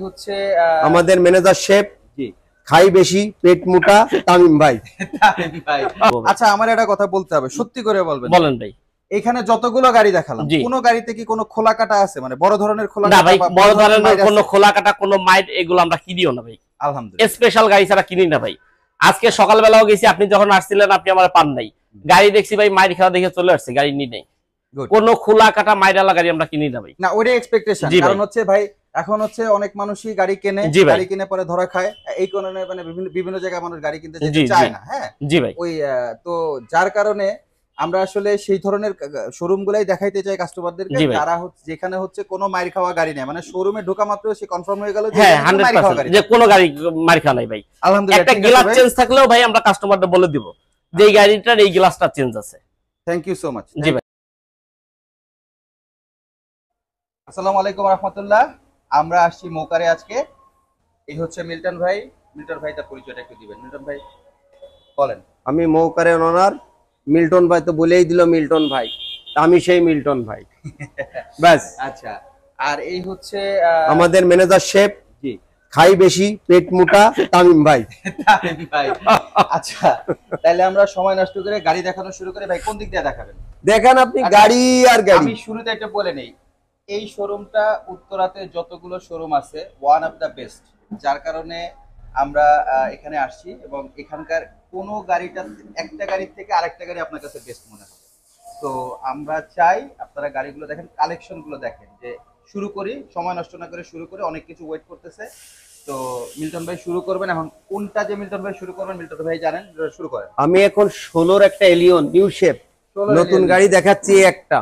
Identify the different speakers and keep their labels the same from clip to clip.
Speaker 1: হচ্ছে
Speaker 2: আমাদের manager chef খাই বেশি পেট মোটা তামিম ভাই।
Speaker 1: আচ্ছা আমার একটা কথা বলতে হবে, সত্যি করে বলবেন।
Speaker 3: বলেন ভাই।
Speaker 1: এখানে যতগুলো গাড়ি দেখালাম কোন গাড়িতে কি কোনো খোলা কাটা আছে, মানে বড় ধরনের খোলা
Speaker 3: না
Speaker 1: কাটা?
Speaker 3: ভাই, বড় ধরনের কোনো খোলা কাটা কোনো মাইট এগুলো আমরা কিনিও না ভাই।
Speaker 1: আলহামদুলিল্লাহ,
Speaker 3: স্পেশাল গাড়ি ছাড়া কিনি না ভাই। আজকে সকালবেলাও গেছি, আপনি যখন আসছিলেন আপনি আমার পান নাই। গাড়ি দেখছি ভাই, মাইট খাওয়া দেখে চলে আসছে, গাড়ি নি নাই। কোনো খোলা কাটা মাইরালা গাড়ি আমরা কিনি না ভাই।
Speaker 1: না ওইটাই এক্সপেকটেশন, কারণ হচ্ছে ভাই এখন হচ্ছে অনেক মানুষই গাড়ি কেনে, গাড়ি কিনে পরে ধরা খায়, এই কারণে মানে বিভিন্ন জায়গায় মানুষ গাড়ি কিনতে চায় না। হ্যাঁ
Speaker 3: জি ভাই,
Speaker 1: ওই তো যার কারণে আমরা আসলে সেই ধরনের শোরুম গুলাই দেখাইতে চাই কাস্টমারদেরকে, যারা যেখানে হচ্ছে কোনো মাইর খাওয়া গাড়ি নেই, মানে শোরুমে ঢোকা মাত্র সে কনফার্ম হয়ে গেল
Speaker 3: যে কোনো গাড়ি মাইর খাওয়া নাই ভাই। আলহামদুলিল্লাহ, একটা গ্লাস চেঞ্জ থাকলেও ভাই আমরা কাস্টমারদের বলে দিব যে এই গাড়িটার এই গ্লাসটা চেঞ্জ আছে।
Speaker 1: Thank you so much.
Speaker 3: জি ভাই।
Speaker 1: আসসালামু আলাইকুম রাহমাতুল্লাহ। আমরা আসছি মৌকারে আজকে। এই হচ্ছে মিল্টন ভাই। মিল্টন ভাই তার পরিচয়টা একটু দিবেন। মিল্টন ভাই বলেন।
Speaker 2: আমি মৌকারের ওনার। মিল্টন ভাই তো বলেই দিল মিল্টন ভাই, আমি সেই মিল্টন ভাই ব্যাস।
Speaker 1: আচ্ছা, আর এই হচ্ছে
Speaker 2: আমাদের ম্যানেজার শেফ খাই বেশি পেট মোটা তামিম ভাই।
Speaker 1: তামিম ভাই। আচ্ছা তাহলে আমরা সময় নষ্ট করে গাড়ি দেখানো শুরু করি। ভাই কোন দিক দিয়ে দেখাবেন?
Speaker 2: দেখেন আপনি গাড়ি আর গাড়ি।
Speaker 1: আমি শুরুতে একটা বলে নেই, এই শোরুমটা উত্তরাতে যতগুলো শোরুম আছে ওয়ান অফ দা বেস্ট, যার কারণে আমরা এখানে আসছি এবং এখানকার কোনো গাড়িটা একটা গাড়ির থেকে আরেকটা গাড়ি আপনার কাছে বেস্ট মনে হবে। তো আমরা চাই আপনারা গাড়িগুলো দেখেন, কালেকশনগুলো দেখেন। যে শুরু করি, সময় নষ্ট না করে শুরু করে, অনেক কিছু ওয়েট করতেছে। তো মিল্টন ভাই শুরু করবেন। এখন কোনটা যে মিল্টন ভাই শুরু করবেন মিল্টন ভাই জানেন, শুরু করেন।
Speaker 2: আমি এখন 16-র একটা এলিয়ন নিউ শেপ নতুন গাড়ি দেখাচ্ছি। একটা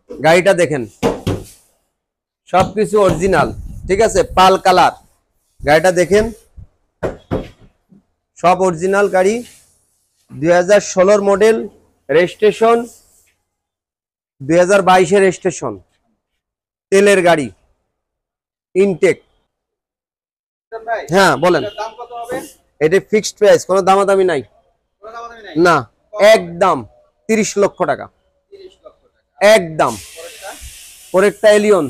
Speaker 2: গাড়িটা দেখেন, সবকিছু অরিজিনাল, ঠিক আছে, পাল কালার। গাড়িটা দেখেন, সব অরিজিনাল গাড়ি। 2016 মডেল, রেজিস্ট্রেশন 2022-এর রেজিস্ট্রেশন, তেলের গাড়ি, ইনটেক। হ্যাঁ বলেন।
Speaker 1: দাম কত হবে?
Speaker 2: এটা ফিক্সড প্রাইস, কোনো দামাদামি নাই। না, একদম 30 লক্ষ টাকা, একদম। পরেরটা এলিয়ন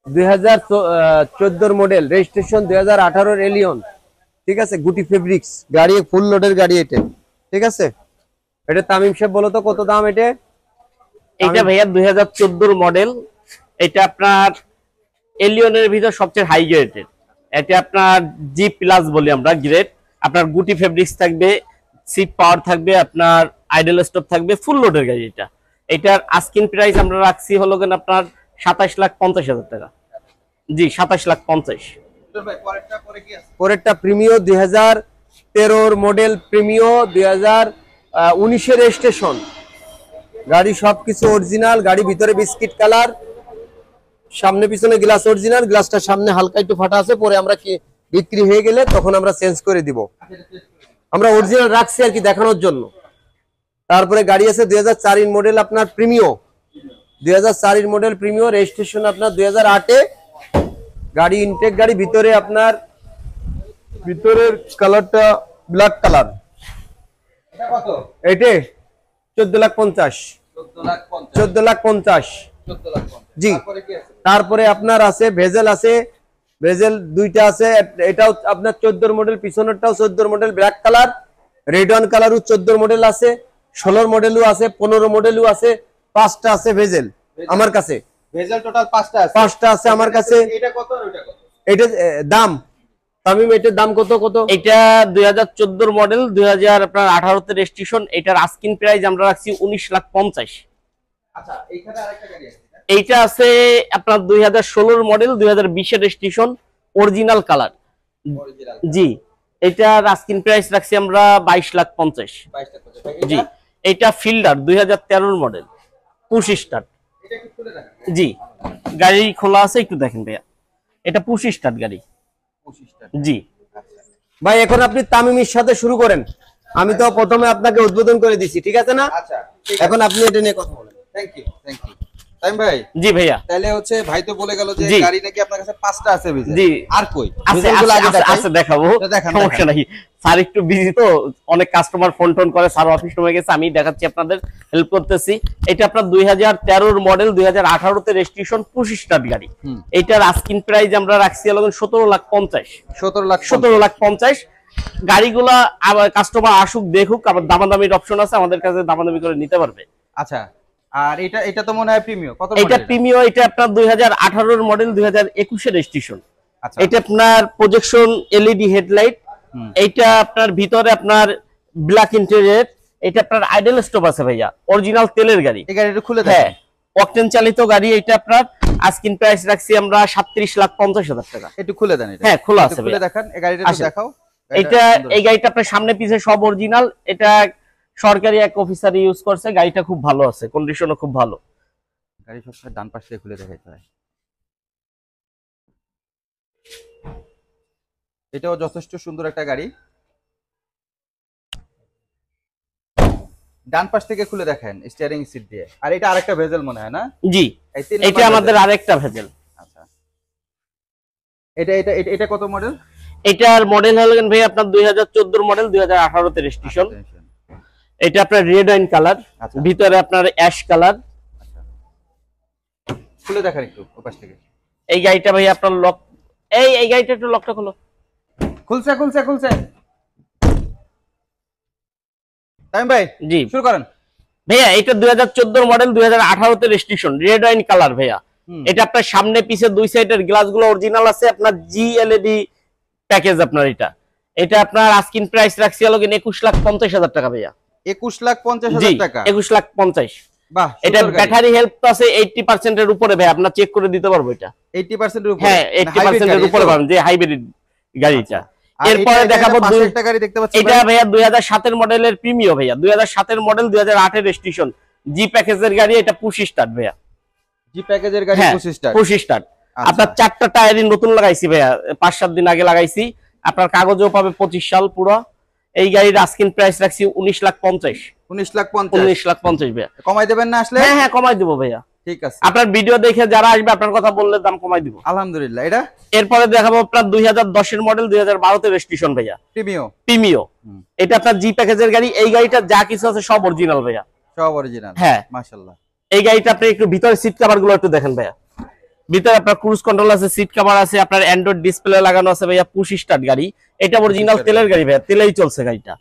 Speaker 2: 2014 মডেল, রেজিস্ট্রেশন 2018-এর এলিয়ন, ঠিক আছে, গুটি ফেব্রিক্স গাড়ি, ফুল লোডের গাড়ি এটা, ঠিক আছে। এটা তামিম সাহেব বলো তো কত দাম এটা?
Speaker 3: এটা ভাইয়া 2014 মডেল। এটা আপনার এলিয়নের ভিতর সবচেয়ে হাই গ্রেডের। এটা আপনার জি প্লাস বলি আমরা গ্রেড। আপনার গুটি ফেব্রিক্স থাকবে, সিট পাওয়ার থাকবে, আপনার আইডল স্টপ থাকবে, ফুল লোডের গাড়ি এটা। এটার আস্কিং প্রাইস আমরা রাখছি হলো কেন আপনার 27,50,000 টাকা। জি 27,50,000।
Speaker 2: পরেরটা প্রিমিও 2013 মডেল, প্রিমিও 2019-এর রেজিস্ট্রেশন গাড়ি, সবকিছু অরিজিনাল গাড়ি। ভিতরে বিস্কিট কালার, সামনে পিছনে গ্লাস অরিজিনাল, গ্লাসটা সামনে হালকা একটু ফাটা আছে, পরে আমরা কি বিক্রি হয়ে গেলে তখন আমরা চেঞ্জ করে দিব। আমরা অরিজিনাল রাখছি আর কি দেখানোর জন্য। তারপরে গাড়ি আছে 2004 মডেল আপনার প্রিমিও, 2004 মডেল প্রিমিও, রেজিস্ট্রেশন আপনার 2008-এ গাড়ি, ইনটেক গাড়ি। ভিতরে আপনার ভিতরের কালারটা ব্ল্যাক কালার। এটা 14,50,000, 14,50,000 জি। তারপরে আপনার আছে ভেজেল, আছে ভেজেল দুইটা আছে। এটাও আপনার 14 মডেল, পিছনেরটাও 14 model, black colour. Red one কালারও 14 মডেল আছে, 16 মডেলও আছে, 15 মডেলও আছে, 5টা আছে ভেজেল আমার কাছে।
Speaker 1: ভেজেল টোটাল
Speaker 2: 5টা আছে আমার কাছে।
Speaker 1: এটা কত আর ওটা কত?
Speaker 2: এটা দাম তামিম, এটার দাম কত?
Speaker 3: এটা 2014 মডেল, 2018-তে রেজিস্ট্রেশন। এটার আস্কিং প্রাইস আমরা রাখছি 19,50,000।
Speaker 1: আচ্ছা এইখানে আরেকটা গাড়ি আছে।
Speaker 3: এইটা আছে আপনার 2016 মডেল, 2020-এর রেজিস্ট্রেশন, অরিজিনাল কালার। জি, এটার আস্কিং প্রাইস রাখছি আমরা 22,50,000। জি, এটা ফিল্ডার 2013 মডেল, পুশ স্টার্ট। জি, গাড়ি খোলা আছে, একটু দেখেন ভাইয়া। এটা পুশ স্টার্ট গাড়ি। জি
Speaker 2: ভাই, এখন আপনি তামিমের সাথে শুরু করেন। আমি তো প্রথমে আপনাকে উদ্বোধন করে দিছি, ঠিক আছে না?
Speaker 1: আচ্ছা,
Speaker 2: এখন আপনি এটা নিয়ে কথা বলেন।
Speaker 1: Thank you, thank you. তাই ভাই?
Speaker 3: জি ভাইয়া।
Speaker 1: তাহলে হচ্ছে ভাই তো বলে গেল যে
Speaker 3: জি।
Speaker 1: গাড়ি নাকি আপনার কাছে 5টা আছে ভিজে।
Speaker 3: জি।
Speaker 1: আর কই?
Speaker 3: আছে
Speaker 1: ভিজেলগুলো আগে দেখাই।
Speaker 3: আছে দেখাবো,
Speaker 1: দেখান,
Speaker 3: সমস্যা নাই। স্যার একটু বিজি তো, অনেক কাস্টমার ফোন টোন করে, স্যার অফিস রুমে গেছে, আমি দেখাচ্ছি আপনাদের, হেল্প করতেছি। এটা আপনার 2013 মডেল, 2018 তে রেজিস্ট্রেশন, 25 স্টার্ট গাড়ি। এটার আস্কিং প্রাইস আমরা রাখছি হলো 17,50,000। 17,50,000 গাড়িগুলা আবার কাস্টমার আসুক দেখুক, আবার দামাদামির অপশন আছে, আমাদের কাছে দামাদামি করে নিতে পারবে।
Speaker 1: আচ্ছা, আর এটা তো মনে হয় প্রিমিয়াম। কত
Speaker 3: এটা প্রিমিয়াম, এটা আপনার 2018 মডেল, 2021 এর রেজিস্ট্রেশন।
Speaker 1: আচ্ছা।
Speaker 3: এটা আপনার প্রজেকশন এলইডি হেডলাইট, এইটা আপনার ভিতরে আপনার ব্ল্যাক ইন্টেরিয়র, এটা আপনার আইডল স্টপ আছে ভাইয়া, অরিজিনাল তেলের গাড়ি।
Speaker 1: এই গাড়িটা খুলে দেন।
Speaker 3: হ্যাঁ, অকটেন চালিত গাড়ি। এটা আপনার আস্কিং প্রাইস রাখছি আমরা 37,50,000 টাকা।
Speaker 1: একটু খুলে দেন এটা।
Speaker 3: হ্যাঁ, খোলা আছে
Speaker 1: খুলে
Speaker 3: ভাইয়া।
Speaker 1: দেখান, এই গাড়িটা একটু দেখাও।
Speaker 3: এটা এই গাড়িটা আপনার সামনে পিছে সব অরিজিনাল। এটা সরকারি এক অফিসার ইউজ করছে, গাড়িটা খুব ভালো আছে, কন্ডিশনও খুব ভালো।
Speaker 1: গাড়ি সবসময় ডান পাশ থেকে খুলে দেখাইতে হয়। এটাও যথেষ্ট সুন্দর একটা গাড়ি। ডান পাশ থেকে খুলে দেখেন স্টিয়ারিং সিট দিয়ে। আর এটা আরেকটা ভেজেল মনে হয় না?
Speaker 3: জি,
Speaker 1: এই 3
Speaker 3: এটা আমাদের আরেকটা ভেজেল।
Speaker 1: আচ্ছা, এটা এটা এটা কত মডেল?
Speaker 3: এটার মডেল হলেন ভাই আপনার 2014 মডেল, 2018 তে রেজিস্ট্রেশন। এটা আপনার রেড ওয়াইন কালার, ভিতরে আপনার অ্যাশ কালার।
Speaker 1: খুলে দেখান একটু ওপাশ থেকে।
Speaker 3: এই গাড়িটা ভাই আপনার লক, এই গাড়িটা একটু লকটা খোলো।
Speaker 1: খুলছে খুলছে খুলছে। টাইম ভাই,
Speaker 3: জি
Speaker 1: শুরু করেন
Speaker 3: ভাইয়া। এটা 2014 মডেল, 2018 তে রেজিস্ট্রেশন, রেড ওয়াইন কালার ভাইয়া। এটা আপনার সামনে পিছে দুই সাইডের গ্লাসগুলো অরিজিনাল আছে, আপনার জিএলইডি প্যাকেজ আপনার। এটা আপনার আস্কিং প্রাইস রাখছি হলো 21,50,000 টাকা ভাইয়া।
Speaker 1: 21,50,000 টাকা।
Speaker 3: 21,50,000।
Speaker 1: বাহ,
Speaker 3: এটা ব্যাটারি হেলথ আছে 80% এর উপরে ভাই, আপনার চেক করে দিতে পারবো এটা।
Speaker 1: 80% এর উপরে?
Speaker 3: হ্যাঁ, 80% এর উপরে পাবেন, যে হাইব্রিড গাড়িটা। এরপরে দেখাবো
Speaker 1: একটা গাড়ি দেখতে পাচ্ছি।
Speaker 3: এটা ভাইয়া 2007 এর মডেলের প্রিমিয়াম ভাইয়া, 2007 এর মডেল, 2008 এর রেজিস্ট্রেশন, জি প্যাকেজের গাড়ি। এটা পুশ স্টার্ট ভাইয়া।
Speaker 1: জি প্যাকেজের গাড়ি, পুশ স্টার্ট।
Speaker 3: Push start. আপনার 4টা টায়ারই নতুন লাগাইছি ভাইয়া, 5-7 দিন আগে লাগাইছি। আপনার কাগজও পাবে 25 সাল পুরো। এই গাড়ির আস্কিং প্রাইস রাখছি 19,50,000।
Speaker 1: 19,50,000
Speaker 3: ভাইয়া।
Speaker 1: কমাই দেবেন না আসলে?
Speaker 3: হ্যাঁ হ্যাঁ, কমাই দেবো ভাইয়া।
Speaker 1: ঠিক আছে,
Speaker 3: আপনার ভিডিও দেখে যারা আসবে আপনার কথা বললে দাম কমাই দিব
Speaker 1: আলহামদুলিল্লাহ। এটা
Speaker 3: এরপরে দেখাবো আপনার 2010 এর মডেল, 2012 তে রেজিস্ট্রেশন ভাইয়া, প্রিমিও। এটা আপনার জি প্যাকেজের গাড়ি। এই গাড়িটা যা কিছু আছে সব অরিজিনাল ভাইয়া,
Speaker 1: সব অরিজিনাল।
Speaker 3: হ্যাঁ,
Speaker 1: মাশাআল্লাহ।
Speaker 3: এই গাড়িটা আপনি একটু ভিতরে সিট কভার গুলো একটু দেখেন ভাইয়া। ভিতরে আপনার ক্রুজ কন্ট্রোল আছে, সিট কভার আছে, আপনার অ্যান্ড্রয়েড ডিসপ্লে লাগানো আছে ভাইয়া, পুশ স্টার্ট গাড়ি। এটা অরিজিনাল তেলের গাড়ি ভাইয়া, তেলেই চলছে গাড়িটা।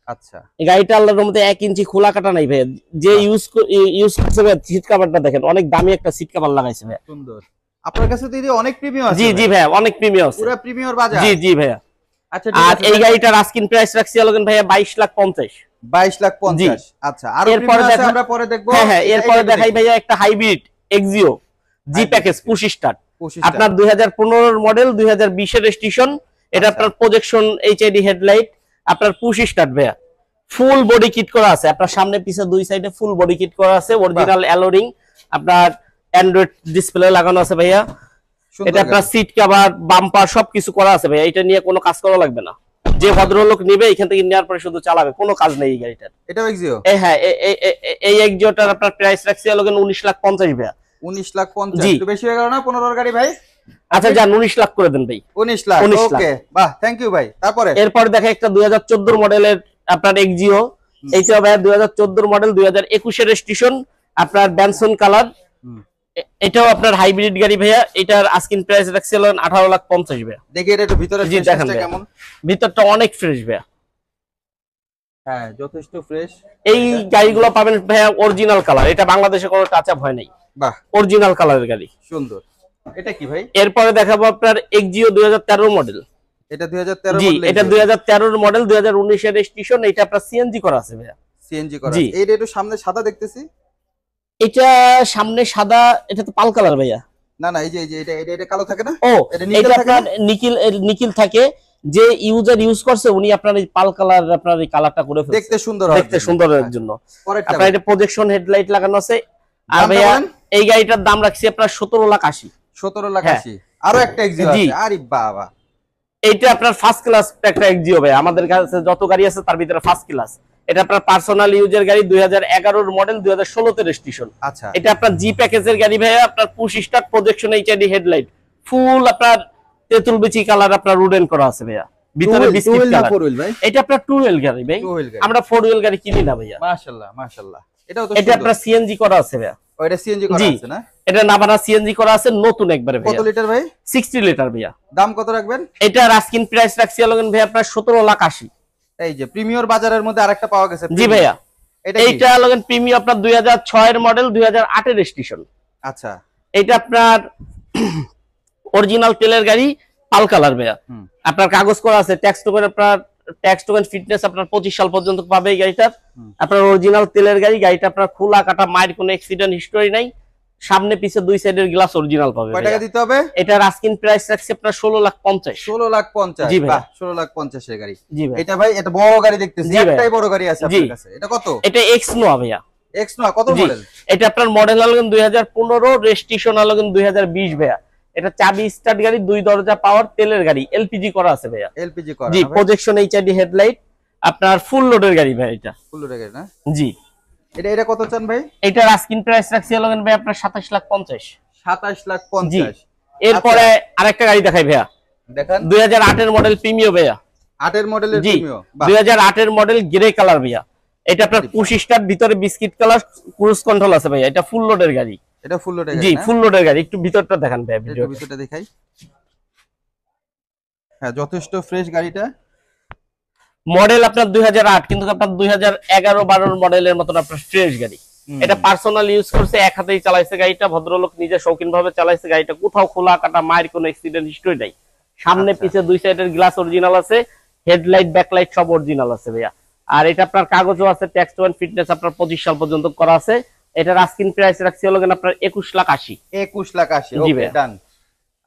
Speaker 1: আচ্ছা,
Speaker 3: এই গাড়িটা আল্লাহর রহমতে 1 ইঞ্চি খোলা কাটা নাই ভাইয়া। যে ইউজ করছে ভাইয়া, সিট কভারটা দেখেন, অনেক দামি একটা সিট কভার লাগাইছে ভাইয়া।
Speaker 1: সুন্দর। আপনার কাছে তো অনেক প্রিমিয়াম আছে।
Speaker 3: জি জি ভাইয়া, অনেক প্রিমিয়াম আছে,
Speaker 1: পুরো প্রিমিয়াম বাজার।
Speaker 3: জি জি ভাইয়া।
Speaker 1: আচ্ছা,
Speaker 3: আর এই গাড়িটার আস্কিং প্রাইস রাখছি লগেন ভাইয়া 22,50,000।
Speaker 1: 22,50,000। আচ্ছা, আর
Speaker 3: এরপরে
Speaker 1: আছে আমরা পরে দেখবো।
Speaker 3: হ্যাঁ হ্যাঁ, এরপরে দেখাই ভাইয়া একটা হাইব্রিড এক্সিও জি প্যাকেজ, পুশ স্টার্ট। আপনার 2015 এর মডেল, 2020 এর রেজিস্ট্রেশন। এটা আপনার প্রজেকশন এইচআইডি হেডলাইট, আপনার পুশ স্টার্ট ভাইয়া। ফুল বডি কিট করা আছে, আপনার সামনে পিছে দুই সাইডে ফুল বডি কিট করা আছে, অরিজিনাল অ্যালোরিং। আপনার অ্যান্ড্রয়েড ডিসপ্লে লাগানো আছে ভাইয়া। এটা আপনার সিট কভার, বাম্পার সবকিছু করা আছে ভাইয়া। এটা নিয়ে কোনো কাজ করা লাগবে না, যে ভদ্রলোক নিবে এখান থেকে নেওয়ার পরে শুধু চালাবে, কোনো কাজ নেই এই গাড়িটার।
Speaker 1: এটাও এক্সিও?
Speaker 3: হ্যাঁ, এই এক্সিওটার আপনার প্রাইস রাখছি হলো 19,50,000 ভাইয়া।
Speaker 1: 19,50,000 একটু বেশি হয়ে গেল না 15 গাড়ি ভাই?
Speaker 3: আচ্ছা যান, 19 লাখ করে দেন ভাই।
Speaker 1: 19 লাখ, ওকে, বাহ, থ্যাংক ইউ ভাই। তারপরে
Speaker 3: এরপর দেখা একটা 2014 মডেলের আপনার এক্সিও। এইটা ভাইয়া 2014 মডেল, 2021 এর রেজিস্ট্রেশন, আপনার ব্যানসন কালার। এটাও আপনার হাইব্রিড গাড়ি ভাইয়া। এটার আস্কিং প্রাইস রাখছি হলো 18,50,000 ভাইয়া।
Speaker 1: দেখি এটা একটু ভিতরে কেমন।
Speaker 3: ভিতরটা অনেক ফ্রেশ ভাইয়া।
Speaker 1: হ্যাঁ, যথেষ্ট ফ্রেশ।
Speaker 3: এই গাড়িগুলো পাবেন ভাইয়া অরিজিনাল কালার, এটা বাংলাদেশে কোনো টাচ আপ হয় নাই।
Speaker 1: বাহ,
Speaker 3: অরিজিনাল কালারের গাড়ি,
Speaker 1: সুন্দর। এটা কি ভাই?
Speaker 3: এরপরে দেখাবো আপনার এক্সিও 2013 মডেল।
Speaker 1: এটা 2013
Speaker 3: জি,
Speaker 1: মডেল?
Speaker 3: এটা 2013 মডেল, 2019 এর রেজিস্ট্রেশন। এটা আপনার সিএনজি করা আছে ভাইয়া।
Speaker 1: সিএনজি করা আছে। এইটা একটু সামনে সাদা দেখতেছি।
Speaker 3: এটা সামনে সাদা, এটা তো পাল কালার ভাইয়া।
Speaker 1: না না, এই যে এটা কালো থাকে না?
Speaker 3: ও, এটা আপনার নিকেল থাকে। যে ইউজার ইউজ করছে উনি আপনার এই পাল কালার, আপনার এই কালারটা করে ফেলছে
Speaker 1: দেখতে সুন্দর হয়,
Speaker 3: দেখতে সুন্দরের জন্য। আপনার এটা প্রজেকশন হেডলাইট লাগানো আছে। আর ভাইয়া এই গাড়িটার দাম রাখছি আপনার 17,80,000।
Speaker 1: 17,80,000। আরো একটা এক্সিও আছে? আরে বাবা,
Speaker 3: এইটা আপনার ফার্স্ট ক্লাস একটা এক্সিও ভাই। আমাদের কাছে যত গাড়ি আছে তার ভিতরে ফার্স্ট ক্লাস। এটা আপনার পার্সোনাল ইউজের গাড়ি 2011 মডেল 2016 তে রেজিস্ট্রেশন।
Speaker 1: আচ্ছা,
Speaker 3: এটা আপনার জি প্যাকেজের গাড়ি ভাইয়া, আপনার push start projection HID headlight, full আপনার তেঁতুল বিচি কালার আপনার রুডেন করা আছে ভাইয়া, ভিতরে বিস্কিট কালার।
Speaker 1: ভাই
Speaker 3: এটা আপনার টু হুইল গাড়ি ভাই, আমরা ফোর হুইল গাড়ি কিনি না ভাইয়া।
Speaker 1: মাশাআল্লাহ মাশাআল্লাহ, এটাও তো
Speaker 3: এটা আপনার সিএনজি করা আছে ভাইয়া।
Speaker 1: ওইটা সিএনজি করা আছে না?
Speaker 3: এটা নাভানা সিএনজি করা আছে, নতুন একবারে ভাইয়া।
Speaker 1: কত লিটার ভাই?
Speaker 3: 60 লিটার ভাইয়া।
Speaker 1: দাম কত রাখবেন?
Speaker 3: এটা রাস্কিন প্রাইস রাখছি লগেন ভাই আপনার 17,80,000।
Speaker 1: এই যে প্রিমিয়র বাজারের মধ্যে আরেকটা পাওয়া গেছে।
Speaker 3: জি ভাইয়া,
Speaker 1: এটা
Speaker 3: এইটা লগেন প্রিমিয়াম আপনার 2006 এর মডেল 2008 এর রেজিস্ট্রেশন।
Speaker 1: আচ্ছা,
Speaker 3: এটা আপনার অরিজিনাল তেলের গাড়ি, পাল কালার ভাইয়া। আপনার কাগজ করা আছে, ট্যাক্স টোকেন আপনার ট্যাক্স টোকেন ফিটনেস আপনার 25 সাল পর্যন্ত পাবে এই গাড়িটার। আপনার অরিজিনাল তেলের গাড়ি, গাড়িটা আপনার খোলা কাটা, মায়ের কোনো অ্যাক্সিডেন্ট হিস্টরি নাই, সামনে পিছে দুই সাইডের গ্লাস অরিজিনাল পাবে।
Speaker 1: কয় টাকা দিতে হবে?
Speaker 3: এটা রাস্কিন প্রাইস রাখছে আপনার 16,50,000।
Speaker 1: 16,50,000।
Speaker 3: জি ভাই,
Speaker 1: বাহ, 16,50,000 এর গাড়ি।
Speaker 3: জি ভাই।
Speaker 1: এটা ভাই, এটা বড় গাড়ি দেখতেছি, একটাই বড় গাড়ি আছে আপনার কাছে। এটা কত?
Speaker 3: এটা এক্স নোয়া ভাইয়া।
Speaker 1: এক্স নোয়া কত মডেল?
Speaker 3: এটা আপনার মডেল হলো 2015, রেজিস্ট্রেশন হলো 2020 ভাইয়া। এটা চাবি স্টার্ট গাড়ি, 2 দরজা পাওয়ার, তেলের গাড়ি, এলপিজি করা আছে ভাইয়া।
Speaker 1: এলপিজি করা,
Speaker 3: জি, প্রজেকশন এইচআইডি হেডলাইট, আপনার ফুল লোডের গাড়ি ভাই এটা।
Speaker 1: ফুল লোডের গাড়ি না?
Speaker 3: জি।
Speaker 1: এটা কত চান ভাই?
Speaker 3: এটা আস্কিং প্রাইস রাখছি হলো ভাই আপনার 27,50,000।
Speaker 1: 27,50,000।
Speaker 3: এরপরে আরেকটা গাড়ি দেখাই ভাইয়া,
Speaker 1: দেখেন।
Speaker 3: 2008 এর মডেল প্রিমিয়ো ভাইয়া।
Speaker 1: 8 এর মডেলের প্রিমিয়ো।
Speaker 3: 2008 এর মডেল গ্রে কালার ভাইয়া। এটা আপনার পুশ স্টার্ট, ভিতরে বিস্কিট কালার, ক্রুজ কন্ট্রোল আছে ভাইয়া। এটা ফুল লোডের গাড়ি।
Speaker 1: এটা ফুল লোডের গাড়ি?
Speaker 3: জি, ফুল লোডের গাড়ি। একটু ভিতরটা দেখান ভাইয়া,
Speaker 1: একটু ভিতরটা দেখাই। হ্যাঁ, যথেষ্ট ফ্রেশ গাড়িটা।
Speaker 3: মডেল আপনার 2008, কিন্তু আপনার 2011-12 মডেলের মতন আপনার ফ্রেশ গাড়ি। এটা পার্সোনাল ইউজ করছে, এক হাতেই চালাইছে গাড়িটা, ভদ্রলোক নিজে শৌখিন ভাবে চালাইছে গাড়িটা, কোথাও খোলা কাটা, মায়ের কোনো অ্যাক্সিডেন্ট হিস্টরি নাই। সামনে পিছে দুই সাইডের গ্লাস অরিজিনাল আছে, হেডলাইট ব্যাকলাইট সব অরিজিনাল আছে ভাইয়া। আর এটা আপনার কাগজও আছে, ট্যাক্স ওয়ান ফিটনেস আপনার 25 সাল পর্যন্ত করা আছে। এটার আস্কিং প্রাইস রাখছি হলো আপনার 21,80,000।
Speaker 1: 21,80,000। ওকে, ডান।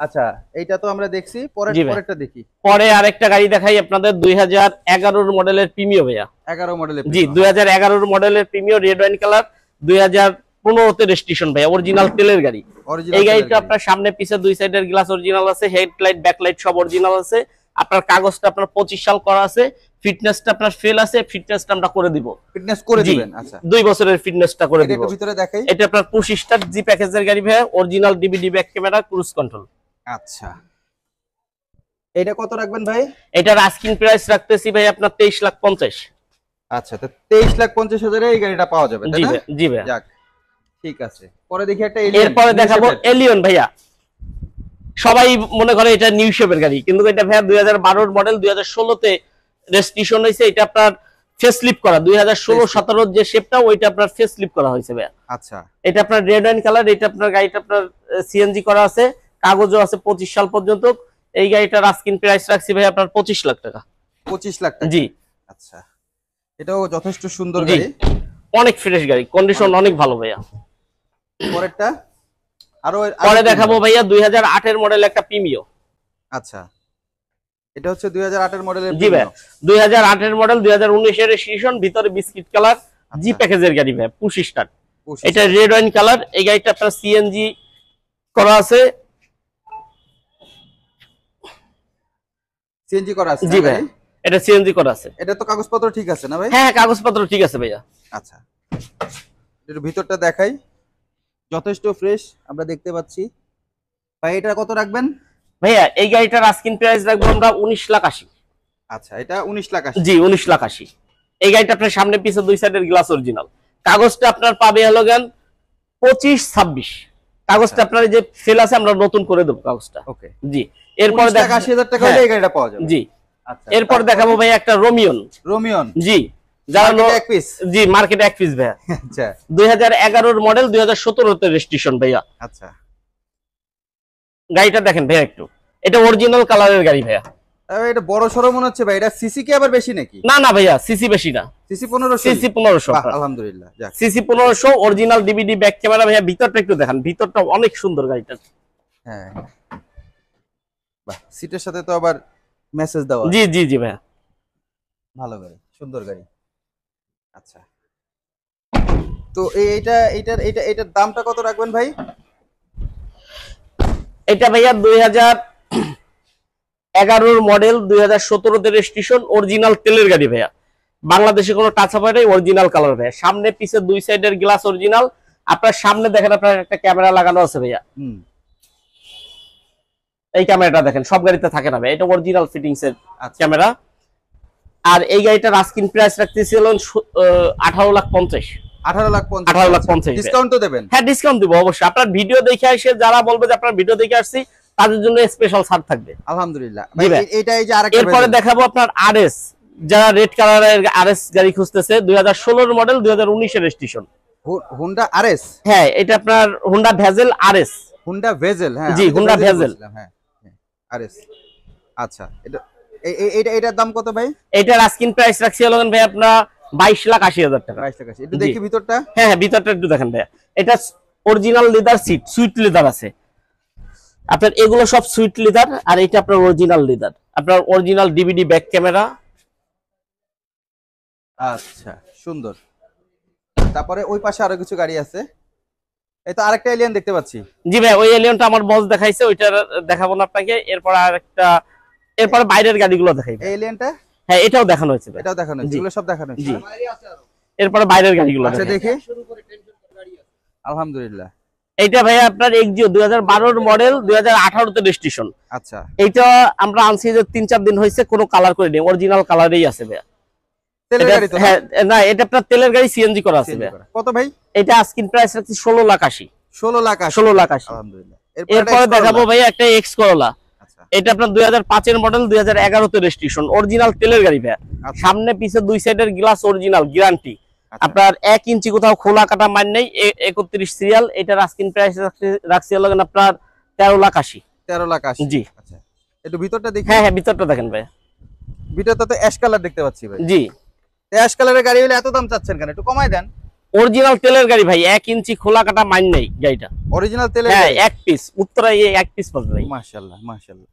Speaker 1: আচ্ছা, এইটা তো আমরা দেখছি, পরেরটা দেখি।
Speaker 3: পরে আরেকটা গাড়ি দেখাই আপনাদের, 2011 মডেলের প্রিমিয়ো ভাইয়া।
Speaker 1: 11 মডেলের?
Speaker 3: জি, 2011 মডেলের প্রিমিয়ো, রেড ওয়াইন কালার, 2015 তে রেজিস্ট্রেশন ভাইয়া, অরিজিনাল তেলের গাড়ি। এই গাড়িটা আপনার সামনে পিছে দুই সাইডের গ্লাস অরিজিনাল আছে, হেডলাইট ব্যাকলাইট সব অরিজিনাল আছে। আপনার কাগজটা আপনার 25 সাল করা আছে, ফিটনেসটা আপনার ফেল আছে, ফিটনেসটা আমরা করে দিব।
Speaker 1: ফিটনেস করে দিবেন? আচ্ছা,
Speaker 3: 2 বছরের ফিটনেসটা করে দিব।
Speaker 1: এটা ভিতরে দেখাই।
Speaker 3: এটা আপনার পুশ স্টার্ট জি প্যাকেজের গাড়ি ভাইয়া, original DVD back camera, cruise control.
Speaker 1: আচ্ছা, এটা কত রাখবেন ভাই?
Speaker 3: এটার আস্কিং প্রাইস রাখতেছি ভাই আপনার 23,50,000।
Speaker 1: আচ্ছা, তো 23,50,000 এই গাড়িটা পাওয়া যাবে, তাই না?
Speaker 3: জি ভাই।
Speaker 1: যাক, ঠিক আছে। পরে দেখি একটা এলিয়ন।
Speaker 3: এরপরে দেখাবো এলিয়ন ভাইয়া। সবাই মনে করে এটা নিউ শেপের গাড়ি, কিন্তু এটা ভাইয়া 2012 মডেল, 2016 তে রেজিস্ট্রেশন হয়েছে। এটা আপনার ফেস লিফট করা, 2016-17 যে শেপটা, ওইটা আপনার ফেস লিফট করা হয়েছে ভাইয়া।
Speaker 1: আচ্ছা,
Speaker 3: এটা আপনার রেড ওয়াইন কালার। এটা আপনার গাড়িটা আপনার সিএনজি করা আছে, কাগজও আছে 25 সাল পর্যন্ত। এই গাড়িটার আস্কিং প্রাইস রাখছি ভাই আপনার 25 লাখ টাকা।
Speaker 1: 25 লাখ টাকা?
Speaker 3: জি।
Speaker 1: আচ্ছা, এটাও যথেষ্ট সুন্দর গাড়ি,
Speaker 3: অনেক ফ্রেশ গাড়ি, কন্ডিশন অনেক ভালো ভাইয়া।
Speaker 1: পরেরটা
Speaker 3: পরে দেখাবো ভাইয়া 2008 এর মডেল একটা প্রিমিয়ো।
Speaker 1: আচ্ছা, এটা হচ্ছে 2008 এর মডেলের?
Speaker 3: জি ভাই, 2008 এর মডেল, 2019 এর রেজিস্ট্রেশন, ভিতরে বিস্কিট কালার, জি প্যাকেজের গাড়ি ভাই, পুশ স্টার্ট। এটা রেড ওয়াইন কালার। এই গাড়িটা আপনার সিএনজি করা আছে।
Speaker 1: সিএনজি করা আছে?
Speaker 3: জি ভাই, এটা সিএনজি করা আছে।
Speaker 1: এটা তো কাগজপত্র ঠিক আছে না ভাই?
Speaker 3: হ্যাঁ, কাগজপত্র ঠিক আছে ভাইয়া।
Speaker 1: আচ্ছা, এর ভিতরটা দেখাই, যথেষ্ট ফ্রেশ আমরা দেখতে পাচ্ছি। ভাই, এটা কত রাখবেন?
Speaker 3: ভাইয়া এই গাড়িটার আস্কিং প্রাইস রাখবো আমরা 19,80,000।
Speaker 1: আচ্ছা, এটা 19,80,000?
Speaker 3: জি, 19,80,000। এই গাড়িটা আপনার সামনে পিছে দুই সাইডের গ্লাস অরিজিনাল। কাগজটা আপনার পাবে হলো 25-26। কাগজটা আপনার যে ফেল আছে, আমরা নতুন করে দেবো কাগজটা।
Speaker 1: ওকে,
Speaker 3: জি। এরপর
Speaker 1: 80,000 টাকা হলে এই গাড়িটা পাওয়া যাবে?
Speaker 3: জি।
Speaker 1: আচ্ছা,
Speaker 3: এরপর দেখাবো ভাই একটা রোমিয়ন। জি, যারা
Speaker 1: এক পিস?
Speaker 3: জি, মার্কেটে এক পিস ভাইয়া।
Speaker 1: আচ্ছা,
Speaker 3: 2011 মডেল, 2017 তে রেজিস্ট্রেশন ভাইয়া।
Speaker 1: আচ্ছা,
Speaker 3: গাড়িটা দেখেন ভাইয়া একটু, এটা অরিজিনাল কালারের গাড়ি ভাইয়া।
Speaker 1: এটা বড় সরো মনে হচ্ছে ভাই। এটা সিসি কি আবার বেশি নাকি?
Speaker 3: না না ভাইয়া, সিসি বেশি না,
Speaker 1: সিসি 1500?
Speaker 3: সিসি 1500।
Speaker 1: আলহামদুলিল্লাহ, যাক।
Speaker 3: CC 1500, original DVD back camera ভাইয়া। ভিতরটা একটু দেখান, ভিতরটা অনেক সুন্দর গাড়িটা।
Speaker 1: হ্যাঁ, বাহ, সিটের সাথে তো আবার মেসেজ দেওয়া।
Speaker 3: জি জি জি ভাইয়া,
Speaker 1: ভালো গাড়ি, সুন্দর গাড়ি। আচ্ছা, তো এইটার দামটা কত রাখবেন ভাই?
Speaker 3: এটা ভাইয়া 2011 মডেল, 2017 তে রেজিস্ট্রেশন, অরিজিনাল তেলের গাড়ি ভাইয়া। বাংলাদেশে কোনো টাচ আপ হয় নাই, অরিজিনাল কালার ভাইয়া। সামনে পিছে দুই সাইডের গ্লাস অরিজিনাল। আপনার সামনে দেখেন আপনার একটা ক্যামেরা লাগানো আছে ভাইয়া, এই ক্যামেরাটা দেখেন সব গাড়িতে থাকে না ভাই, এটা অরিজিনাল ফিটিংস এর ক্যামেরা। আর এই গাড়িটার আস্কিং প্রাইস রাখতেছিলেন 18,50,000।
Speaker 1: 18,50,000 ডিসকাউন্ট তো দেবেন?
Speaker 3: হ্যাঁ ডিসকাউন্ট দিব অবশ্যই। আপনার ভিডিও দেখে এসে যারা বলবে যে আপনার ভিডিও দেখে আসছি তাদের জন্য স্পেশাল ছাড় থাকবে
Speaker 1: আলহামদুলিল্লাহ।
Speaker 3: জি ভাই।
Speaker 1: এইটাই যে আরেকটা
Speaker 3: এরপরে দেখাবো আপনার আরএস, যারা রেড কালারের আরএস গাড়ি খুঁজতেছে, 2016 মডেল 2019 এর রেজিস্ট্রেশন
Speaker 1: হুন্ডা আরএস।
Speaker 3: হ্যাঁ এটা আপনার Honda bezel RS.
Speaker 1: Honda bezel, হ্যাঁ
Speaker 3: জি হুন্ডা ভেজেল,
Speaker 1: হ্যাঁ আরএস। আচ্ছা এটার দাম কত ভাই?
Speaker 3: এটার আস্কিং প্রাইস রাখছি হলেন ভাই আপনার 22,80,000 টাকা।
Speaker 1: 22,80,000। একটু দেখি ভিতরটা।
Speaker 3: হ্যাঁ হ্যাঁ ভিতরটা একটু দেখেন ভাইয়া। এটা original leather seat, sweet leather আছে আপনার, এগুলো সব সুইট লেদার। আর এটা আপনার অরিজিনাল লেদার, আপনার অরিজিনাল ডিভিডি ব্যাক ক্যামেরা।
Speaker 1: আচ্ছা সুন্দর। তারপরে ওই পাশে আরো কিছু গাড়ি আছে। এই তো আরেকটা এলিয়ান দেখতে পাচ্ছি।
Speaker 3: জি ভাই ওই এলিয়নটা আমার বস দেখাইছে, ওইটা দেখাবো না আপনাকে। এরপর আরেকটা, এরপর বাইরের গাড়িগুলো দেখাইবে।
Speaker 1: এই এলিয়ানটা?
Speaker 3: হ্যাঁ এটাও দেখানো হয়েছে ভাই,
Speaker 1: এটাও দেখানো হয়েছে, এগুলো সব দেখানো হয়েছে।
Speaker 3: জি এরপর বাইরের গাড়িগুলো
Speaker 1: আচ্ছা
Speaker 3: দেখাই।
Speaker 1: দেখি। আলহামদুলিল্লাহ।
Speaker 3: এইটা ভাই আপনার এক্সিও 2012 মডেল 2018 তে রেজিস্ট্রেশন।
Speaker 1: আচ্ছা
Speaker 3: এইটা আমরা আনছি যে 3-4 দিন হয়েছে, কোনো কালার করে নেই, অরিজিনাল কালারেই আছে ভাই।
Speaker 1: তেলের গাড়ি তো?
Speaker 3: হ্যাঁ না এটা আপনার তেলের গাড়ি, সিএনজি করা আছে ভাই।
Speaker 1: কত ভাই?
Speaker 3: এটা আস্কিং প্রাইস রাখছি 16,80,000।
Speaker 1: 16,80,000 আলহামদুলিল্লাহ।
Speaker 3: এরপরে দেখাবো ভাই একটা এক্স করলা।
Speaker 1: আচ্ছা
Speaker 3: এটা আপনার 2005 এর মডেল 2011 তে রেজিস্ট্রেশন, অরিজিনাল তেলের গাড়ি ভাই। সামনে পিছে দুই সাইডের গ্লাস অরিজিনাল, গ্যারান্টি। আপনার 1 ইঞ্চি কোথাও খোলা কাটা মান নেই, 31 সিরিয়াল। এটার আস্কিং প্রাইস রাখছি হলেন আপনার 13,80,000।
Speaker 1: 13,80,000।
Speaker 3: জি
Speaker 1: আচ্ছা একটু ভিতরটা দেখি।
Speaker 3: হ্যাঁ হ্যাঁ ভিতরটা দেখেন ভাই।
Speaker 1: ভিতরটা তো অ্যাশ কালার দেখতে পাচ্ছি ভাই।
Speaker 3: জি
Speaker 1: অ্যাশ কালারের গাড়ি হলে এত দাম চাচ্ছেন কেন? একটু কমাই দেন।
Speaker 3: অরিজিনাল তেলের গাড়ি ভাই, 1 ইঞ্চি খোলা কাটা মান নেই গাড়িটা।
Speaker 1: অরিজিনাল তেলের
Speaker 3: হ্যাঁ
Speaker 1: গাড়ি?
Speaker 3: এক পিস উত্তরায় এক পিস পাবে ভাই।
Speaker 1: মাশাআল্লাহ মাশাআল্লাহ।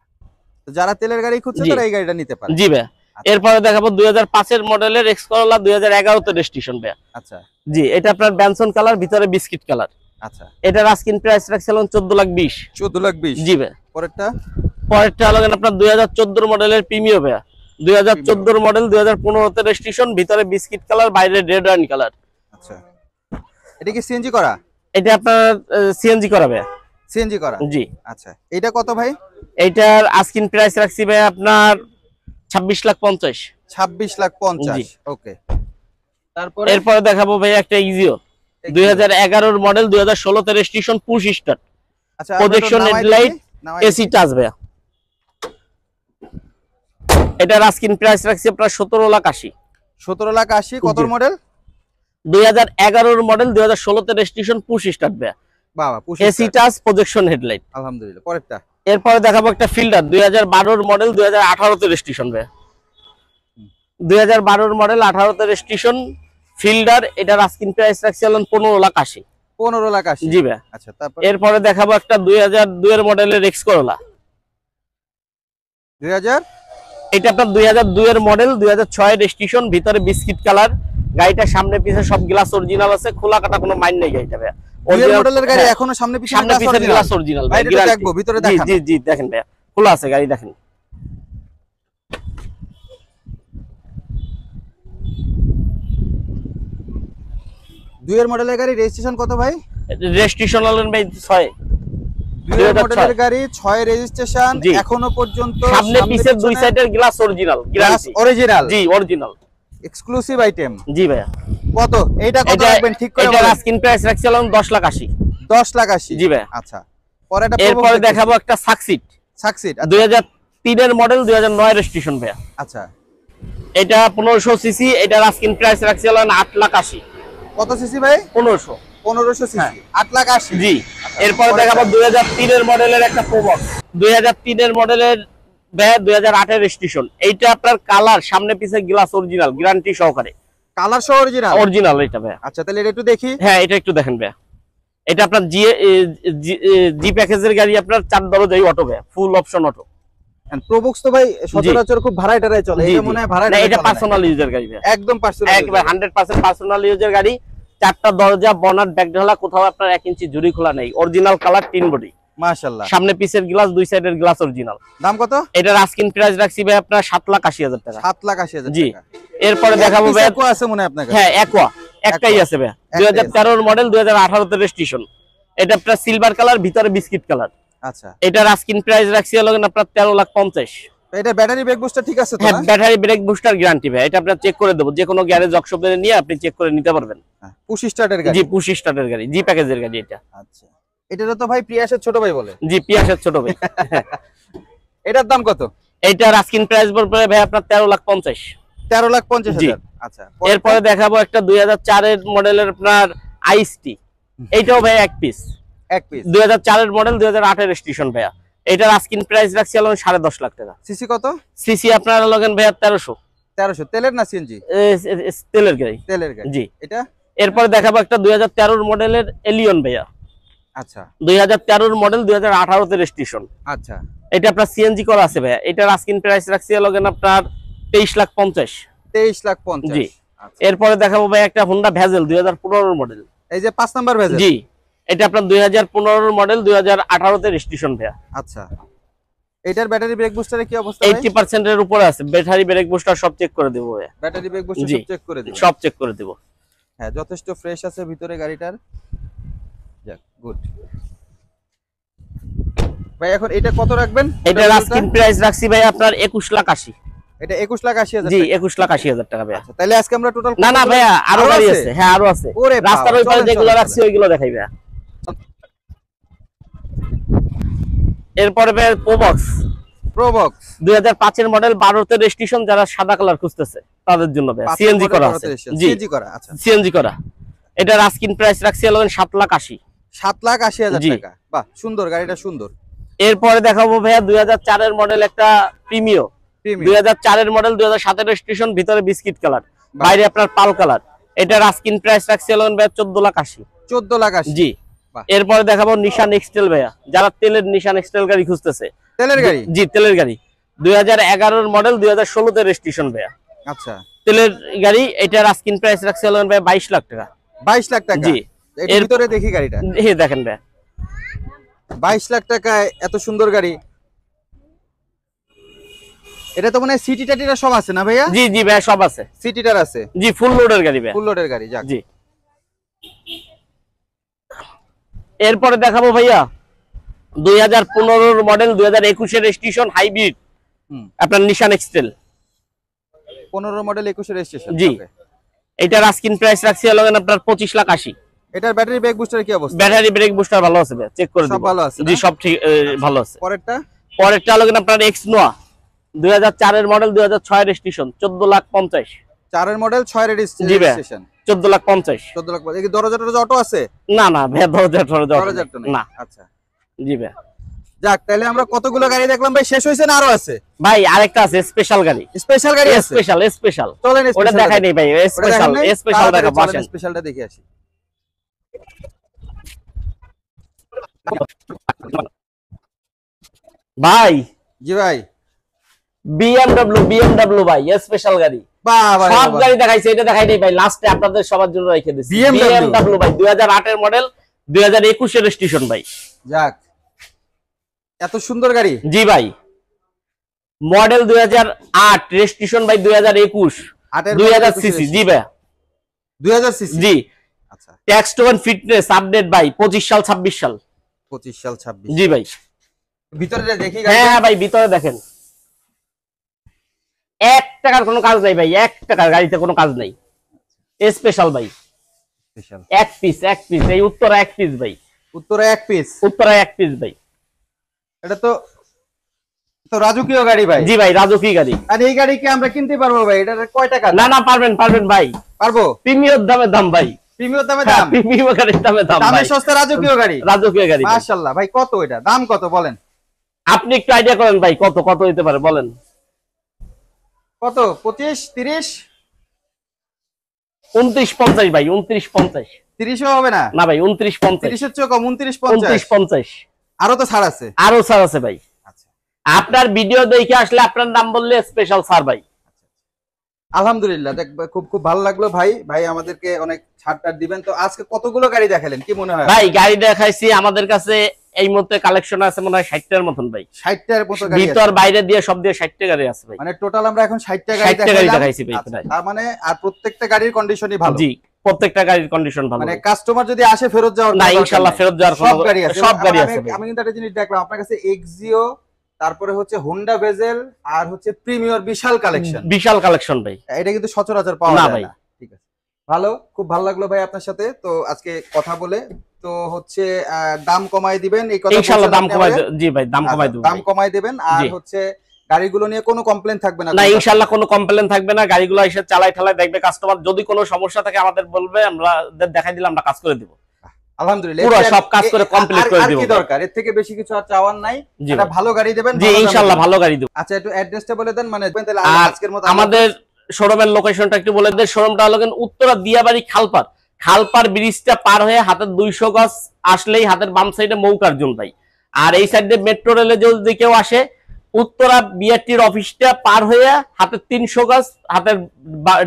Speaker 1: তো যারা তেলের গাড়ি খুঁজছে তারা এই গাড়িটা নিতে পারে।
Speaker 3: জি ভাই। এরপরে দেখাবো 2005 এর মডেলের এক্স করলা 2011 তে রেজিস্ট্রেশন ভাই।
Speaker 1: আচ্ছা
Speaker 3: জি এটা আপনার ব্যানসন কালার, ভিতরে বিস্কিট কালার।
Speaker 2: আচ্ছা
Speaker 3: এটার আস্কিং প্রাইস রাখছিলাম 14,20,000।
Speaker 1: 14,20,000
Speaker 3: জি ভাই।
Speaker 1: পরেরটা
Speaker 3: পরেরটা হলো আপনার 2014 মডেলের প্রিমিয়াম ভাই। 2014 মডেল 2015 তে রেজিস্ট্রেশন, ভিতরে বিস্কিট কালার, বাইরে রেড ওয়াইন কালার।
Speaker 1: আচ্ছা এটা কি সিএনজি করা?
Speaker 3: এটা আপনার সিএনজি করা ভাই।
Speaker 1: সিএনজি করা
Speaker 3: জি।
Speaker 1: আচ্ছা এটা কত ভাই?
Speaker 3: এইটার আস্কিং প্রাইস রাখছি ভাই আপনার 26,50,000।
Speaker 1: 26,50,000 ওকে। তারপরে
Speaker 3: এরপরে দেখাবো ভাই একটা ইজিও 2011 এর মডেল 2016 তে রেজিস্ট্রেশন, পুশ স্টার্ট,
Speaker 1: আচ্ছা
Speaker 3: প্রজেকশন হেডলাইট, এসি টাচ ভাই। এটার আস্কিং প্রাইস রাখছি আপনার 17,80,000।
Speaker 1: 17,80,000 কত মডেল?
Speaker 3: 2011 এর মডেল 2016 তে রেজিস্ট্রেশন, পুশ স্টার্ট ভাই।
Speaker 1: বাবা push
Speaker 3: AC touch, projection headlight.
Speaker 1: আলহামদুলিল্লাহ। পরেরটা
Speaker 3: এরপরে দেখাবো একটা ফিল্ডার 2012 এর মডেল 2018 তে রেজিস্ট্রেশন ভাই। 2012 এর মডেল 18 তে রেজিস্ট্রেশন ফিল্ডার। এটার আস্কিং প্রাইস রাখছি হলেন 15,80,000।
Speaker 1: 15,80,000
Speaker 3: জি ভাই।
Speaker 1: আচ্ছা তারপর
Speaker 3: এরপরে দেখাবো একটা 2002 এর মডেলের এক্স করলা।
Speaker 1: 2000
Speaker 3: এটা আপনার 2002 এর মডেল 2006 এর রেজিস্ট্রেশন, ভিতরে বিস্কিট কালার। গাড়িটা সামনে পিছে সব গ্লাস অরিজিনাল আছে, খোলা কাটা কোনো মাইন নেই গাড়িটা ভাই।
Speaker 1: ওই মডেলের গাড়ি এখনো সামনে পিছে
Speaker 3: গ্লাস অরিজিনাল ভাই।
Speaker 1: বাইরে দেখবো, ভিতরে দেখান।
Speaker 3: জি জি দেখেন ভাই, খোলা আছে গাড়ি দেখেন।
Speaker 1: দুইয়ের মডেলের গাড়ি রেজিস্ট্রেশন কত ভাই?
Speaker 3: রেজিস্ট্রেশন হলেন ভাই 6।
Speaker 1: দুইয়ের মডেলের গাড়ি 6 রেজিস্ট্রেশন,
Speaker 3: জি।
Speaker 1: এখনো পর্যন্ত
Speaker 3: সামনে পিছে দুই সাইডের গ্লাস অরিজিনাল, গ্যারান্টি
Speaker 1: অরিজিনাল।
Speaker 3: জি অরিজিনাল
Speaker 1: এক্সক্লুসিভ আইটেম।
Speaker 3: জি ভাই।
Speaker 1: কত এইটা কত রাখবেন ঠিক করে
Speaker 3: এটা
Speaker 1: বলেন?
Speaker 3: আস্কিং প্রাইস রাখছিলাম 10,80,000।
Speaker 1: 10,80,000
Speaker 3: জি ভাই।
Speaker 1: আচ্ছা পরেরটা
Speaker 3: এরপরে দেখাবো একটা সাকসিড
Speaker 1: সাকসিড
Speaker 3: 2003 এর মডেল 2009 রেজিস্ট্রেশন ভাই।
Speaker 1: আচ্ছা
Speaker 3: এটা 1500 সিসি। এটার আস্কিং প্রাইস রাখছিলাম 8,80,000।
Speaker 1: কত সিসি ভাই?
Speaker 3: 1500।
Speaker 1: 1500 সিসি 8,80,000
Speaker 3: জি। এরপরে দেখাবো 2003 এর মডেলের একটা প্রোবক্স 2003 এর মডেলের ভাই 2008 এর রেজিস্ট্রেশন। এইটা আপনার কালার, সামনে পিছে গ্লাস অরিজিনাল, গ্যারান্টি সহকারে।
Speaker 1: কালার সহ অরিজিনাল?
Speaker 3: অরিজিনাল এটা ভাই।
Speaker 1: আচ্ছা তাহলে এটা একটু দেখি।
Speaker 3: হ্যাঁ এটা একটু দেখেন ভাই। এটা আপনার জি প্যাকেজের গাড়ি, আপনার 4 দরজাই অটো ভাই, ফুল অপশন অটো।
Speaker 1: প্রোবক্স তো ভাই সচরাচর খুব ভাড়ায় টাড়ায় চলে, এটা মনে হয় ভাড়ায়
Speaker 3: না, এটা পার্সোনাল ইউজার গাড়ি ভাই,
Speaker 1: একদম পার্সোনাল,
Speaker 3: একবার 100% পার্সোনাল ইউজার গাড়ি। 4টা দরজা, বনাট, ব্যাক ঢালা, কোথাও আপনার 1 ইঞ্চি জুড়ি খোলা নেই, অরিজিনাল কালার, 3 বডি।
Speaker 1: মাশাআল্লাহ।
Speaker 3: সামনে পিছের গ্লাস, দুই সাইডের গ্লাস অরিজিনাল।
Speaker 1: দাম কত?
Speaker 3: এটার আস্কিং প্রাইস রাখছি ভাই আপনার 7,80,000 টাকা।
Speaker 1: 7,80,000
Speaker 3: জি।
Speaker 1: টাকা।
Speaker 3: এরপরে দেখাবো ভাই,
Speaker 1: একো আছে মনে হয় আপনার কাছে?
Speaker 3: হ্যাঁ অ্যাকোয়া একটাই আছে ভাই, 2013 মডেল, 2018 তে রেজিস্ট্রেশন। এটা আপনার সিলভার কালার, ভিতরে বিস্কিট কালার।
Speaker 1: আচ্ছা,
Speaker 3: এটার আস্কিং প্রাইস রাখছি হলো আপনার 13,50,000।
Speaker 1: তো এটা ব্যাটারি ব্রেক বুস্টার ঠিক আছে তো?
Speaker 3: হ্যাঁ
Speaker 1: না
Speaker 3: ব্যাটারি ব্রেক বুস্টার গ্যারান্টি ভাই, এটা আপনার চেক করে দেবো, যে কোনো গ্যারেজ ওয়ার্কশপে নিয়ে আপনি চেক করে নিতে পারবেন।
Speaker 1: পুশ স্টার্টের গাড়ি?
Speaker 3: জি পুশ স্টার্টের গাড়ি, জি প্যাকেজের গাড়ি এটা।
Speaker 1: আচ্ছা, এটারও তো ভাই প্রিয়াসের ছোট ভাই বলে?
Speaker 3: জি পিয়াসের ছোট ভাই।
Speaker 1: এটার দাম কত?
Speaker 3: এইটার আস্কিং প্রাইস বলবে ভাই আপনার 13,50,000।
Speaker 1: 13,50,000। আচ্ছা,
Speaker 3: এরপরে দেখাবো একটা 2004 এর মডেলের আপনার আইসটি, এইটাও ভাই এক পিস,
Speaker 1: এক পিস
Speaker 3: 2004 এর মডেল, 2008 এর রেজিস্ট্রেশন ভাইয়া। এটার আস্কিং প্রাইস রাখছি হলো 10.5 লাখ টাকা।
Speaker 1: সিসি কত?
Speaker 3: সিসি আপনার লগেন ভাইয়া 1300।
Speaker 1: 1300 তেলের না সিএনজি?
Speaker 3: তেলের গাড়ি।
Speaker 1: তেলের গাড়ি।
Speaker 3: জি।
Speaker 1: এটা
Speaker 3: এরপর দেখাবো একটা 2013 মডেলের এলিয়ন ভাইয়া,
Speaker 1: আচ্ছা
Speaker 3: 2013 মডেল, 2018 তে রেজিস্ট্রেশন।
Speaker 1: আচ্ছা,
Speaker 3: এটা আপনার সিএনজি করা আছে ভাইয়া। এটার আস্কিং প্রাইস রাখছি লগেন আপনার 23,50,000।
Speaker 1: 23,50,000।
Speaker 3: জি।
Speaker 1: আচ্ছা,
Speaker 3: এরপরে দেখাবো ভাই একটা হোন্ডা ভেজেল 2015 মডেল।
Speaker 1: এই যে 5 নাম্বার ভেজেল?
Speaker 3: জি। এটা আপনার 2015 মডেল, 2018 তে রেজিস্ট্রেশন ভাইয়া।
Speaker 1: আচ্ছা, এটার ব্যাটারি ব্রেক বুস্টারে কি অবস্থা ভাই?
Speaker 3: 80% এর উপরে আছে, ব্যাটারি ব্রেক বুস্টার সব চেক করে দেবো ভাইয়া।
Speaker 1: ব্যাটারি ব্রেক বুস্টার
Speaker 3: জি।
Speaker 1: সব চেক করে দিবেন?
Speaker 3: সব চেক করে দেবো।
Speaker 1: হ্যাঁ, যথেষ্ট ফ্রেশ আছে ভিতরে গাড়িটার। যাক, গুড। ভাই এখন এটা কত রাখবেন?
Speaker 3: এটার আস্কিং প্রাইস রাখছি ভাই আপনার 21,80,000।
Speaker 1: এটা 21,80,000
Speaker 3: জি
Speaker 1: টাকা?
Speaker 3: 21,80,000 টাকা ভাইয়া।
Speaker 1: আচ্ছা, তাহলে আজকে আমরা টোটাল
Speaker 3: না না ভাইয়া আরো গাড়ি আছে, হ্যাঁ আরো আছে।
Speaker 1: ওরে
Speaker 3: রাস্তার ওই পাশে
Speaker 1: চলেন,
Speaker 3: যেগুলো
Speaker 1: চলেন,
Speaker 3: রাখছি ওইগুলো দেখাই ভাইয়া। এরপরে ভাই প্রোবক্স
Speaker 1: প্রোবক্স
Speaker 3: 2005 এর মডেল, 12 তে রেজিস্ট্রেশন, যারা সাদা কালার খুঁজতেছে তাদের জন্য ভাইয়া। সিএনজি করা আছে। জি
Speaker 1: সিএনজি করা। আচ্ছা,
Speaker 3: সিএনজি করা। এটার আস্কিং প্রাইস রাখছি হলো 7,80,000।
Speaker 1: 7,80,000
Speaker 3: জি।
Speaker 1: টাকা। বাহ, সুন্দর গাড়িটা, সুন্দর।
Speaker 3: এরপরে দেখাবো ভাইয়া 2004 এর মডেল একটা প্রিমিও,
Speaker 1: প্রিমিয়াম
Speaker 3: 2004 এর মডেল, 2007 এর রেজিস্ট্রেশন, ভিতরে বিস্কিট কালার,
Speaker 1: বাহ।
Speaker 3: বাইরে আপনার পাল কালার। এটার আস্কিং প্রাইস রাখছি হলো ভাইয়া 14,80,000।
Speaker 1: 14,80,000।
Speaker 3: জি।
Speaker 1: বাহ।
Speaker 3: এরপরে দেখাবো নিশান এক্সটেল ভাইয়া, যারা তেলের নিশান এক্সটেল গাড়ি খুঁজতেছে।
Speaker 1: তেলের গাড়ি?
Speaker 3: জি তেলের গাড়ি, 2011 এর মডেল, 2016 তে রেজিস্ট্রেশন ভাইয়া।
Speaker 1: আচ্ছা,
Speaker 3: তেলের গাড়ি। এটার আস্কিং প্রাইস রাখছি হলো ভাইয়া 22 লাখ টাকা।
Speaker 1: 22 লাখ টাকা?
Speaker 3: জি।
Speaker 1: এর ভিতরে দেখি গাড়িটা।
Speaker 3: এই দেখেন ভাইয়া,
Speaker 1: 22 লাখ টাকায় এত সুন্দর গাড়ি। এটা তো মনে হয় সিটি টাটিটা সব আছে না ভাইয়া?
Speaker 3: জি জি ভাইয়া সব আছে।
Speaker 1: সিটিটার আছে?
Speaker 3: জি ফুল লোডের গাড়ি ভাইয়া।
Speaker 1: ফুল লোডের গাড়ি। যাক।
Speaker 3: জি। এরপরে দেখাবো ভাইয়া 2015 মডেল, 2021 এর রেজিস্ট্রেশন, হাইব্রিড,
Speaker 1: হুম।
Speaker 3: আপনার নিশান এক্সটেল।
Speaker 1: 15 মডেল 21 এর রেজিস্ট্রেশন?
Speaker 3: জি। এটার আস্কিং প্রাইস রাখছি হলো আপনার 25,80,000।
Speaker 1: এটার ব্যাটারি ব্রেক বুস্টারের কি অবস্থা?
Speaker 3: ব্যাটারি ব্রেক বুস্টার ভালো আছে ভাই, চেক করে
Speaker 1: সব
Speaker 3: দিব।
Speaker 1: ভালো আছে না?
Speaker 3: জি সব ঠিক ভালো আছে।
Speaker 1: পরেরটা?
Speaker 3: পরেরটা হলো আপনার এক্স নোয়া, 2004 এর মডেল, 2006 এর রেজিস্ট্রেশন, 14,50,000।
Speaker 1: 4 এর মডেল 6 এর
Speaker 3: জি ভাই।
Speaker 1: রেজিস্ট্রেশন?
Speaker 3: 14,50,000।
Speaker 1: 14 লাখ। এই দরজা টরজা অটো আছে?
Speaker 3: না না ভাই, দরজা
Speaker 1: দরজা তো নেই।
Speaker 3: না।
Speaker 1: আচ্ছা,
Speaker 3: জি ভাই।
Speaker 1: যাক, তাহলে আমরা কতগুলো গাড়ি দেখলাম ভাই, শেষ হইছে না আরো আছে?
Speaker 3: ভাই আরেকটা আছে স্পেশাল গাড়ি,
Speaker 1: স্পেশাল গাড়ি আছে?
Speaker 3: স্পেশাল।
Speaker 1: চলেন
Speaker 3: ওটা
Speaker 1: স্পেশাল
Speaker 3: দেখাই নেই ভাই, স্পেশাল দেখাবো, আসেন।
Speaker 1: স্পেশালটা দেখে আসি।
Speaker 3: ভাই
Speaker 1: জি ভাই।
Speaker 3: বিএমডব্লিউ ভাই, স্পেশাল গাড়ি।
Speaker 1: বাহ বাহ,
Speaker 3: সব গাড়ি দেখাইছে, এটা দেখাই নেই ভাই, লাস্টে আপনাদের সবার জন্য রেখে দিচ্ছি। বিএমডব্লিউ ভাই, 2008 এর মডেল, 2021 এর রেজিস্ট্রেশন ভাই।
Speaker 1: যাক, এত সুন্দর গাড়ি।
Speaker 3: জি ভাই। মডেল 2008, রেজিস্ট্রেশন ভাই 2021, 2000 সিসি। জি ভাই।
Speaker 1: 2000 সিসি?
Speaker 3: জি।
Speaker 1: আচ্ছা,
Speaker 3: ট্যাক্স টু ফিটনেস আপডেট ভাই 25 সাল 26 সাল।
Speaker 1: 25 সাল 26?
Speaker 3: জি ভাই।
Speaker 1: ভিতরে দেখি গাড়ি।
Speaker 3: হ্যাঁ ভাই ভিতরে দেখেন, 1 টাকার কোনো কাজ নাই ভাই, 1 টাকার গাড়িতে কোনো কাজ নাই। স্পেশাল ভাই,
Speaker 1: স্পেশাল
Speaker 3: এক পিস এই উত্তরা এক পিস ভাই,
Speaker 1: উত্তরা এক পিস?
Speaker 3: উত্তরা এক পিস ভাই।
Speaker 1: এটা তো তো রাজকীয় গাড়ি ভাই।
Speaker 3: জি ভাই, রাজকীয় গাড়ি।
Speaker 1: আর এই গাড়ি কি আমরা কিনতে পারবো ভাই? এটা কয় টাকা?
Speaker 3: না না পারবেন ভাই,
Speaker 1: পারবো?
Speaker 3: প্রিমিয়ার দাম ভাই,
Speaker 1: প্রিমিয়ার দামে
Speaker 3: হ্যাঁ,
Speaker 1: দাম?
Speaker 3: প্রিমিয়ার গাড়ির দামে দাম
Speaker 1: দামে
Speaker 3: ভাই,
Speaker 1: সস্তা রাজকীয় গাড়ি?
Speaker 3: রাজকীয় গাড়ি ভাই।
Speaker 1: মাশাআল্লাহ ভাই, কত এটা? দাম কত বলেন?
Speaker 3: আপনি একটু আইডিয়া করেন ভাই, কত হইতে পারে বলেন?
Speaker 1: কত? 25, 30?
Speaker 3: 29.50 ভাই, 29.50।
Speaker 1: 30ও হবে না?
Speaker 3: না ভাই 29.50,
Speaker 1: 30 এর চেয়ে কম? 29.50?
Speaker 3: 29.50।
Speaker 1: আরো তো ছাড় আছে?
Speaker 3: আরো ছাড় আছে ভাই।
Speaker 1: আচ্ছা,
Speaker 3: আপনার ভিডিও দেখে আসলে আপনার নাম বললে স্পেশাল ছাড় ভাই।
Speaker 1: আলহামদুলিল্লাহ, দেখ খুব খুব ভালো লাগলো ভাই। ভাই আমাদেরকে অনেক ছাড় টাড় দিবেন। তো আজকে কতগুলো গাড়ি দেখালেন, কি মনে হয়?
Speaker 3: ভাই গাড়ি দেখাইছি, আমাদের কাছে এই মুহূর্তে কালেকশন আছে মনে হয় 60টার মতন ভাই।
Speaker 1: 60টার মতো গাড়ি আছে।
Speaker 3: ভিতর বাইরে দিয়ে সব দিয়ে 60টা গাড়ি আছে ভাই।
Speaker 1: মানে টোটাল আমরা এখন 60টা
Speaker 3: 60টা গাড়ি দেখাইছি ভাই।
Speaker 1: আচ্ছা, তার মানে আর প্রত্যেকটা গাড়ির কন্ডিশনই ভালো।
Speaker 3: জি, প্রত্যেকটা গাড়ির কন্ডিশন ভালো।
Speaker 1: মানে কাস্টমার যদি আসে ফেরত যাওয়ার
Speaker 3: না, ইনশাআল্লাহ ফেরত যাওয়ার
Speaker 1: সব গাড়ি আছে।
Speaker 3: সব গাড়ি আছে ভাই।
Speaker 1: আমি কিন্তু একটা জিনিস দেখলাম আপনার কাছে এক্সিও, তারপরে হচ্ছে হোন্ডা ভেজেল আর হচ্ছে প্রিমিয়ার, বিশাল কালেকশন।
Speaker 3: বিশাল কালেকশন ভাই।
Speaker 1: এটা কিন্তু সচরাচর পাওয়া
Speaker 3: না
Speaker 1: যায়
Speaker 3: ভাই।
Speaker 1: না। ঠিক আছে, ভালো, খুব ভালো লাগলো ভাই আপনার সাথে তো আজকে কথা বলে। তো হচ্ছে দাম কমায় দিবেন এই কথা
Speaker 3: ইনশাআল্লাহ,
Speaker 1: বলছেন
Speaker 3: দাম
Speaker 1: আপনি
Speaker 3: কমায়
Speaker 1: আমাদের?
Speaker 3: জি ভাই, দাম কমায়
Speaker 1: আচ্ছা,
Speaker 3: দেব।
Speaker 1: দাম কমায় দিবেন। আর
Speaker 3: জি।
Speaker 1: হচ্ছে গাড়িগুলো নিয়ে কোনো কমপ্লেইন থাকবে না?
Speaker 3: না, ইনশাআল্লাহ কোনো কমপ্লেইন থাকবে না। গাড়িগুলো এসে চালাই ঠালাই দেখবে কাস্টমার, যদি কোনো সমস্যা থাকে আমাদের বলবে, আমরা দেখাই দিলে আমরা কাজ করে দিব।
Speaker 1: আলহামদুলিল্লাহ,
Speaker 3: পুরো সব কাজ করে কমপ্লিট করে দিব।
Speaker 1: কি দরকার, এর থেকে বেশি কিছু আর চাওয়ার নাই।
Speaker 3: জি
Speaker 1: একটা
Speaker 3: ভাই।
Speaker 1: ভালো গাড়ি দেবেন,
Speaker 3: জি,
Speaker 1: ভালো দামে
Speaker 3: ইনশাআল্লাহ
Speaker 1: দেবেন।
Speaker 3: ভালো গাড়ি দেব।
Speaker 1: আচ্ছা, একটু অ্যাড্রেসটা বলে দেন, মানে তাহলে
Speaker 3: আর
Speaker 1: আজকের মতো
Speaker 3: আমাদের শোরুমের লোকেশনটা একটু বলে দেন। শোরুমটা হলো উত্তরা দিয়াবাড়ি খালপার। খালপার ব্রিজটা পার হয়ে হাতের 200 গজ আসলেই হাতের বাম সাইডে মৌকার্জুন ভাই। আর এই সাইডে মেট্রো রেলে যদি কেউ আসে, উত্তরা বিআরটির অফিসটা পার হয়ে হাতের 300 গজ হাতের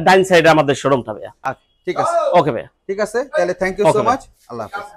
Speaker 3: ডাইন সাইডে আমাদের শোরুমটা ভাইয়া।
Speaker 1: আচ্ছা, ঠিক আছে,
Speaker 3: ওকে ভাইয়া,
Speaker 1: ঠিক আছে, তাহলে thank you so
Speaker 3: Okay,
Speaker 1: much. আল্লাহ হাফেজ।